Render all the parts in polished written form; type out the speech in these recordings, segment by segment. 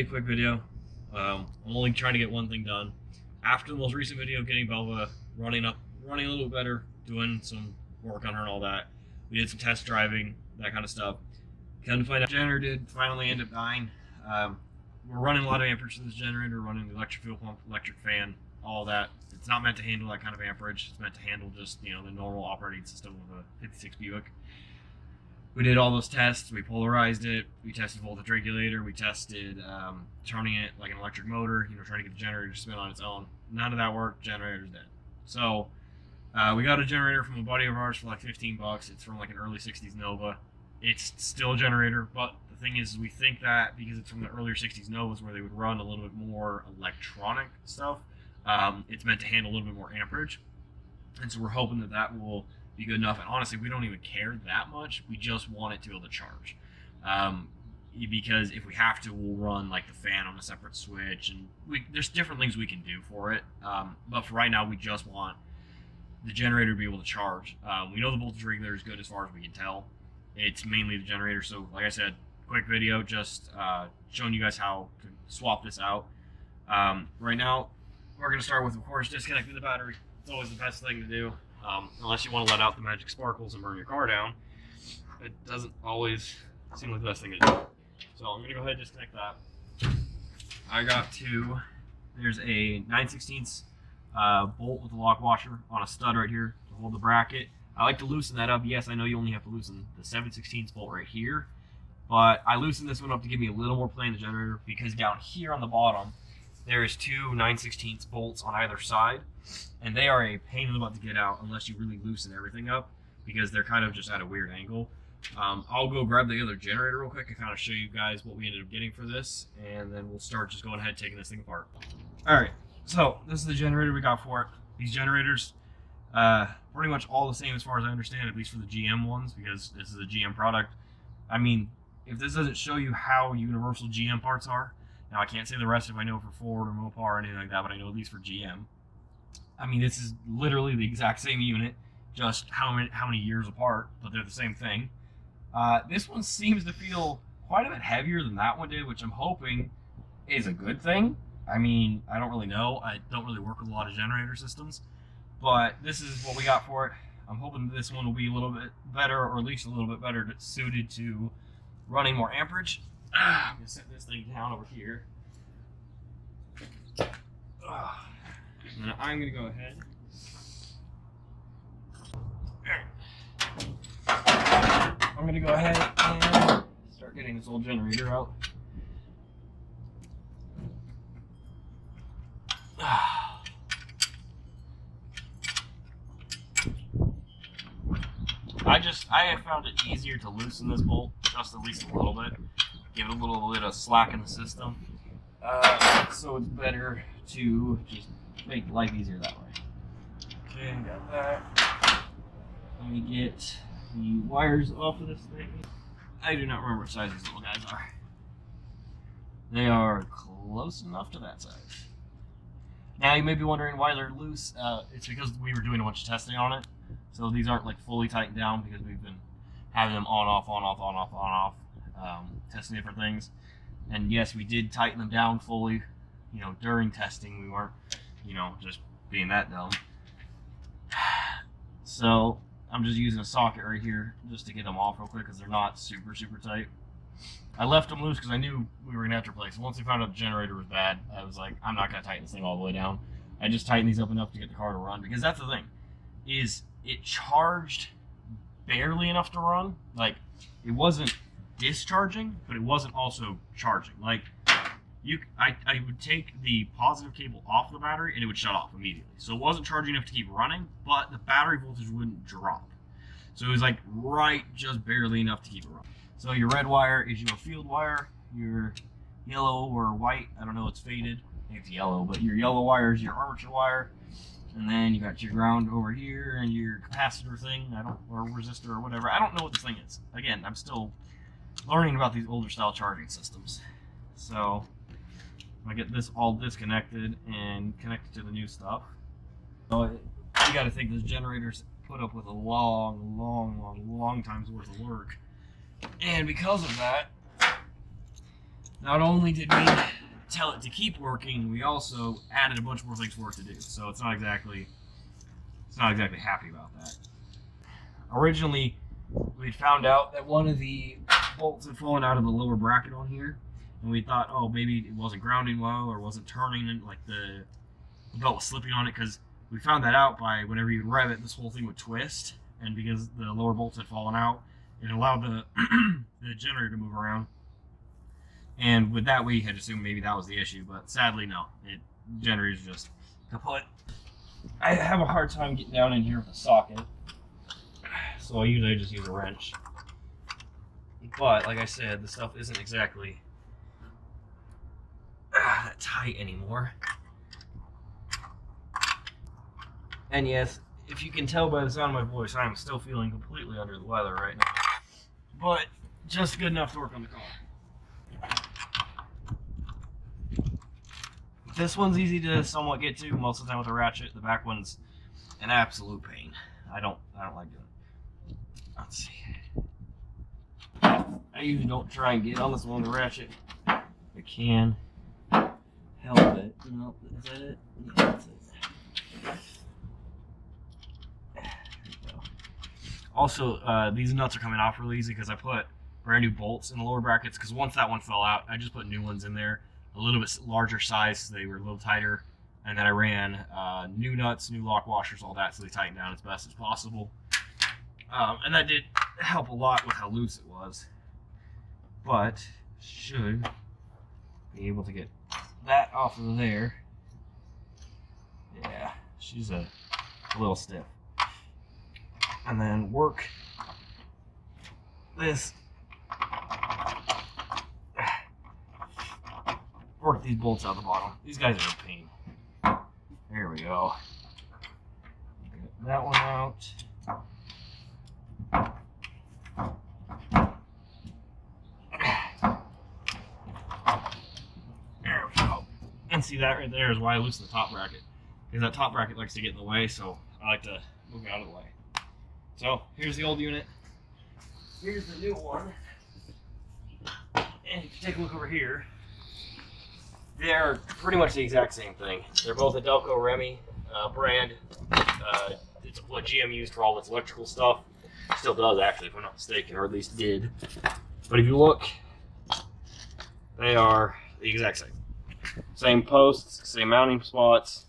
quick video. I'm only trying to get one thing done. After the most recent video, getting Belva running a little bit better, doing some work on her and all that. We did some test driving, that kind of stuff. Come to find out, the generator did finally end up dying. We're running a lot of amperage to this generator, running the electric fuel pump, electric fan, all that. It's not meant to handle that kind of amperage. It's meant to handle just, the normal operating system of a 56 Buick. We did all those tests. We polarized it. We tested voltage regulator. We tested turning it like an electric motor, trying to get the generator to spin on its own. None of that worked. Generator's dead. So we got a generator from a buddy of ours for like 15 bucks. It's from like an early 60s Nova. It's still a generator, but the thing is, we think that because it's from the earlier 60s Novas where they would run a little bit more electronic stuff, it's meant to handle a little bit more amperage. And so we're hoping that that will be good enough. And honestly, we don't even care that much. We just want it to be able to charge. Because if we have to, we'll run like the fan on a separate switch, and there's different things we can do for it. But for right now, we just want the generator to be able to charge. We know the voltage regulator is good as far as we can tell. It's mainly the generator. So like I said, quick video, just showing you guys how to swap this out. Right now, we're going to start with, of course, disconnecting the battery. It's always the best thing to do. Unless you want to let out the magic sparkles and burn your car down. It doesn't always seem like the best thing to do. So I'm going to go ahead and disconnect that. I got there's a 9/16 bolt with a lock washer on a stud right here to hold the bracket. I like to loosen that up. Yes, I know you only have to loosen the 7/16 bolt right here, but I loosened this one up to give me a little more play in the generator, because down here on the bottom, there is two 9/16 bolts on either side, and they are a pain in the butt to get out unless you really loosen everything up, because they're kind of just at a weird angle. I'll go grab the other generator real quick and kind of show you guys what we ended up getting for this, and then we'll start just going ahead and taking this thing apart. Alright, so this is the generator we got for it. These generators, pretty much all the same as far as I understand, at least for the GM ones, because this is a GM product. I mean, if this doesn't show you how universal GM parts are, now I can't say the rest if I know for Ford or Mopar or anything like that, but I know at least for GM. I mean, this is literally the exact same unit, just how many years apart, but they're the same thing. This one seems to feel quite a bit heavier than that one did, which I'm hoping is a good thing. I mean, I don't really know. I don't really work with a lot of generator systems, but this is what we got for it. I'm hoping this one will be a little bit better, or at least a little bit better suited to running more amperage. I'm going to set this thing down over here. And I'm going to go ahead. I'm going to go ahead and start getting this old generator out. I have found it easier to loosen this bolt just at least a little bit. Give it a little bit of slack in the system. So it's better to just make life easier that way. Okay, got that. Let me get the wires off of this thing. I do not remember what size these little guys are. They are close enough to that size. Now you may be wondering why they're loose. It's because we were doing a bunch of testing on it. So these aren't like fully tightened down, because we've been having them on, off, testing different things. And yes, we did tighten them down fully, during testing. We weren't, just being that dumb. So I'm just using a socket right here just to get them off real quick, because they're not super, super tight. I left them loose because I knew we were going to have to replace them. Once we found out the generator was bad, I was like, I'm not going to tighten this thing all the way down. I just tightened these up enough to get the car to run, because that's the thing, is it charged barely enough to run. Like, it wasn't discharging, but it wasn't also charging. Like, I would take the positive cable off the battery and it would shut off immediately. So it wasn't charging enough to keep running, but the battery voltage wouldn't drop. So it was like just barely enough to keep it running. So your red wire is your field wire. Your yellow or white, I don't know, it's faded. I think it's yellow, but your yellow wire is your armature wire. And then you got your ground over here and your capacitor thing, or resistor or whatever. I don't know what this thing is. Again, I'm still learning about these older style charging systems. So I'm gonna get this all disconnected and connected to the new stuff. So you got to think this generator's put up with a long time's worth of work, and because of that, Not only did we tell it to keep working, we also added a bunch more things for it to do. So it's not exactly happy about that. Originally, we'd found out that one of the bolts had fallen out of the lower bracket on here, and we thought, oh, maybe it wasn't grounding well or wasn't turning, like the belt was slipping on it, because we found that out by whenever you rev it, this whole thing would twist, and because the lower bolts had fallen out, it allowed the the generator to move around. And with that, we had assumed maybe that was the issue, but sadly, no. The generator's just kaput. I have a hard time getting down in here with a socket, so I usually just use a wrench. But like I said, the stuff isn't exactly that tight anymore. And yes, if you can tell by the sound of my voice, I am still feeling completely under the weather right now. But just good enough to work on the car. This one's easy to somewhat get to most of the time with a ratchet. The back one's an absolute pain. I don't like doing it. Let's see. I usually don't try and get on this one with a ratchet. If I can help it. No, is that it? Yeah, that's it. Also, these nuts are coming off really easy because I put brand new bolts in the lower brackets, because once that one fell out, I just put new ones in there, a little bit larger size, so they were a little tighter, and then I ran new nuts, new lock washers, all that, so they tightened down as best as possible. And that did help a lot with how loose it was, but should be able to get that off of there. Yeah, she's a little stiff. And then work this, work these bolts out the bottom. These guys are a pain. There we go. Get that one out. There we go. And see, that right there is why I loosened the top bracket, because that top bracket likes to get in the way, so I like to move it out of the way. So here's the old unit. Here's the new one. And if you take a look over here, they're pretty much the exact same thing. They're both a Delco Remy brand. It's what GM used for all its electrical stuff. Still does, actually, if I'm not mistaken, or at least did. But if you look, they are the exact same. Same posts, same mounting spots.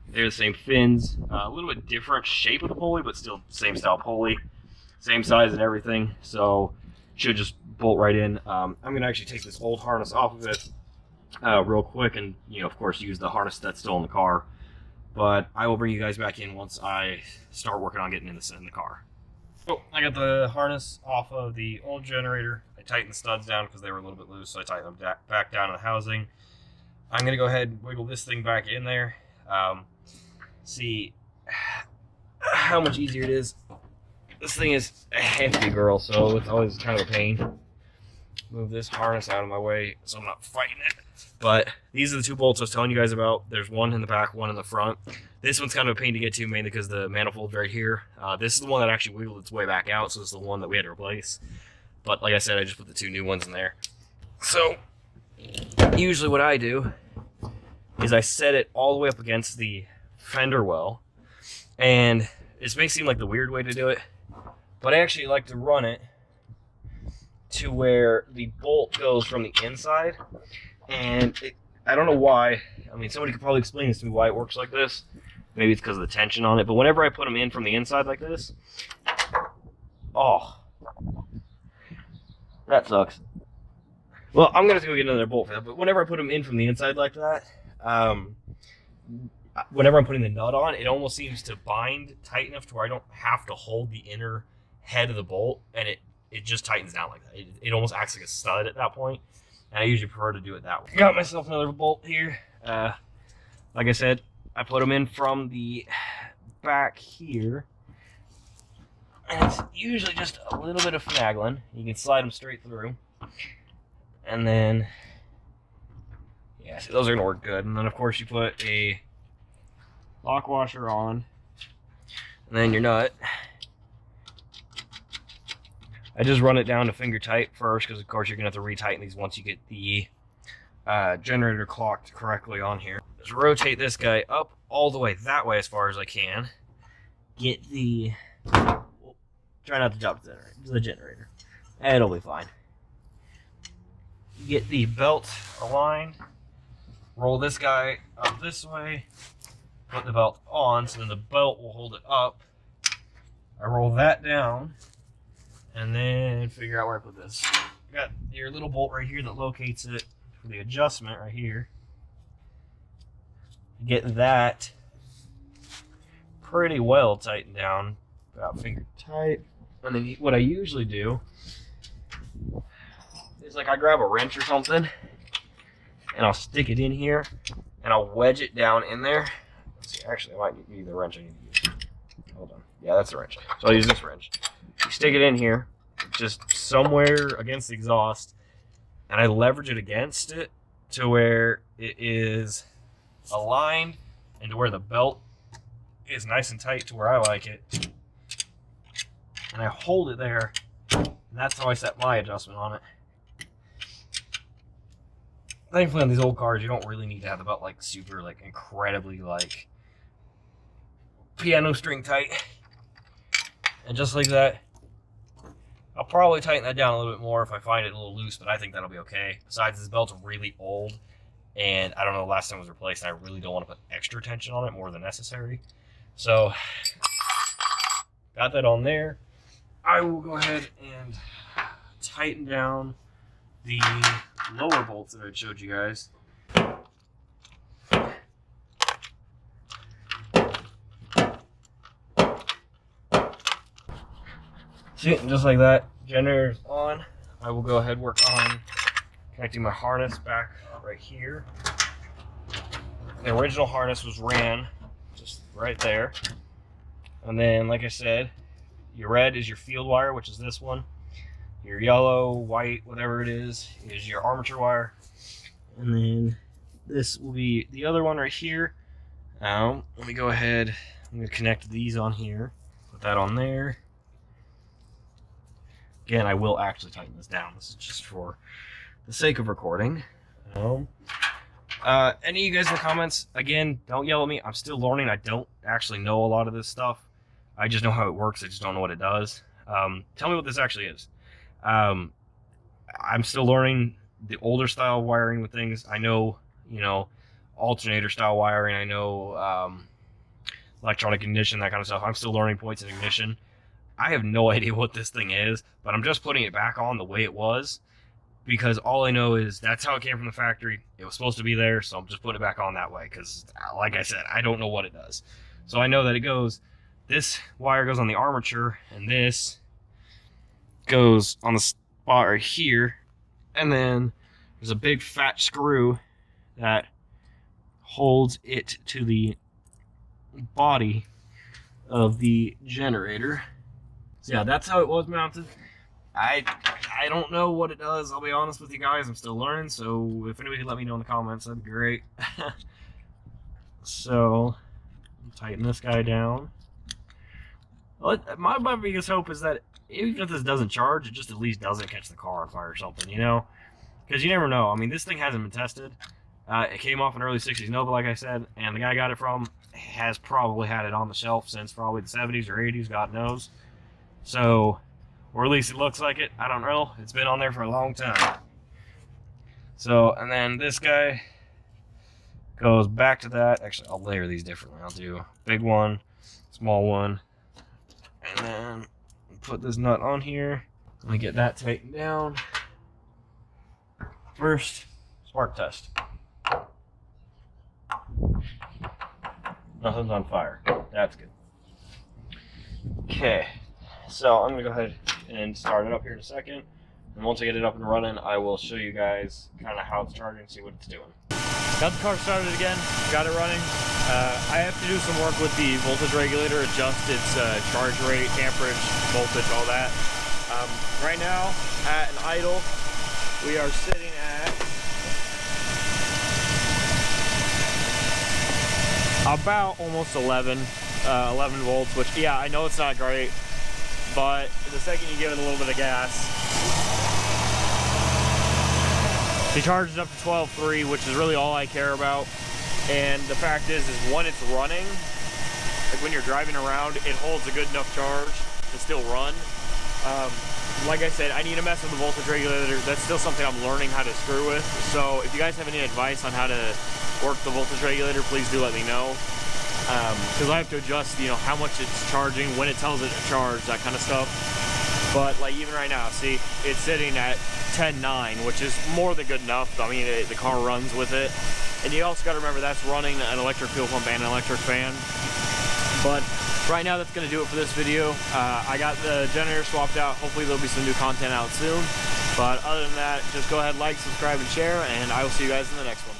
They're the same fins, a little bit different shape of the pulley, but still same style pulley, same size and everything. So should just bolt right in. I'm gonna actually take this old harness off of it real quick, and of course, use the harness that's still in the car. But I will bring you guys back in once I start working on getting in the car. So I got the harness off of the old generator. I tightened the studs down because they were a little bit loose, so I tightened them back down in the housing. I'm gonna go ahead and wiggle this thing back in there. See how much easier it is. This thing is a hefty girl, so it's always kind of a pain. Move this harness out of my way so I'm not fighting it. But these are the two bolts I was telling you guys about. There's one in the back, one in the front. This one's kind of a pain to get to, mainly because the manifold's right here. This is the one that actually wiggled its way back out, so this is the one that we had to replace. But like I said, I just put the two new ones in there. So usually what I do is I set it all the way up against the fender well, and this may seem like the weird way to do it, but I actually like to run it to where the bolt goes from the inside, and I don't know why. I mean, somebody could probably explain this to me why it works like this. Maybe it's because of the tension on it, but whenever I put them in from the inside like this, oh, that sucks. Well, I'm gonna have to go get another bolt for that, but whenever I put them in from the inside like that, whenever I'm putting the nut on, it almost seems to bind tight enough to where I don't have to hold the inner head of the bolt, and it just tightens down like that. It almost acts like a stud at that point, and I usually prefer to do it that way. Got myself another bolt here. Like I said, I put them in from the back here, and it's usually just a little bit of finagling. You can slide them straight through, and then yeah, see, those are gonna work good. And then of course you put a lock washer on, and then your nut. I just run it down to finger tight first, because of course you're gonna have to retighten these once you get the generator clocked correctly on here. Just rotate this guy up all the way that way as far as I can. Get the... Try not to drop the generator. It'll be fine. Get the belt aligned. Roll this guy up this way. Put the belt on so then the belt will hold it up. I roll that down. And then figure out where I put this. Got your little bolt right here that locates it for the adjustment right here. Get that pretty well tightened down. About finger tight. And then what I usually do is like I grab a wrench or something and I'll stick it in here and I'll wedge it down in there. Let's see, actually I might need the wrench I need to use. Hold on. Yeah, that's the wrench. So I'll use this wrench. You stick it in here, just somewhere against the exhaust, and I leverage it against it to where it is aligned and to where the belt is nice and tight to where I like it. And I hold it there, and that's how I set my adjustment on it. Thankfully on these old cars, you don't really need to have the belt like super, like incredibly like piano string tight. And just like that, I'll probably tighten that down a little bit more if I find it a little loose, but I think that'll be okay. Besides, this belt's really old, and I don't know the last time it was replaced, and I really don't want to put extra tension on it more than necessary. So, got that on there. I will go ahead and tighten down the lower bolts that I showed you guys. See, just like that, generator's on. I will go ahead and work on connecting my harness back right here. The original harness was ran just right there. And then, like I said, your red is your field wire, which is this one. Your yellow, white, whatever it is your armature wire. And then this will be the other one right here. Now, let me go ahead. I'm going to connect these on here. Put that on there. Again, I will actually tighten this down. This is just for the sake of recording. Any of you guys in the comments, again, don't yell at me. I'm still learning. I don't actually know a lot of this stuff. I just know how it works. I just don't know what it does. Tell me what this actually is. I'm still learning the older style wiring with things. I know, alternator style wiring. I know electronic ignition, that kind of stuff. I'm still learning points in ignition. I have no idea what this thing is, but I'm just putting it back on the way it was because all I know is that's how it came from the factory. It was supposed to be there, so I'm just putting it back on that way because, like I said, I don't know what it does. So I know that it goes, this wire goes on the armature, and this goes on the spot right here, and then there's a big fat screw that holds it to the body of the generator. So yeah, that's how it was mounted. I don't know what it does. I'll be honest with you guys. I'm still learning. So if anybody could let me know in the comments, that'd be great. So tighten this guy down. Well, my biggest hope is that even if this doesn't charge, it just at least doesn't catch the car on fire or something, Because you never know. I mean, this thing hasn't been tested. It came off an early 60s Nova, like I said, and the guy I got it from has probably had it on the shelf since probably the 70s or 80s, God knows. So, or at least it looks like it. I don't know. It's been on there for a long time. So, and then this guy goes back to that. Actually, I'll layer these differently. I'll do big one, small one, and then put this nut on here. Let me get that tightened down. First, spark test. Nothing's on fire. That's good. Okay, so I'm gonna go ahead and start it up here in a second. And once I get it up and running, I will show you guys kind of how it's charging and see what it's doing. Got the car started again, got it running. I have to do some work with the voltage regulator, adjust its charge rate, amperage, voltage, all that. Right now, at an idle, we are sitting at about almost 11 volts, which, yeah, I know it's not great, but the second you give it a little bit of gas, She charges up to 12.3, which is really all I care about. And the fact is when it's running, like when you're driving around, it holds a good enough charge to still run. Like I said, I need to mess with the voltage regulator. That's still something I'm learning how to screw with. So if you guys have any advice on how to work the voltage regulator, please do let me know. Because I have to adjust, you know, how much it's charging, when it tells it to charge, that kind of stuff. But like even right now, see, it's sitting at 10.9, which is more than good enough. I mean, the car runs with it. And you also got to remember that's running an electric fuel pump and an electric fan. But right now, that's going to do it for this video. I got the generator swapped out. Hopefully there'll be some new content out soon. But other than that, just go ahead, like, subscribe, and share, and I will see you guys in the next one.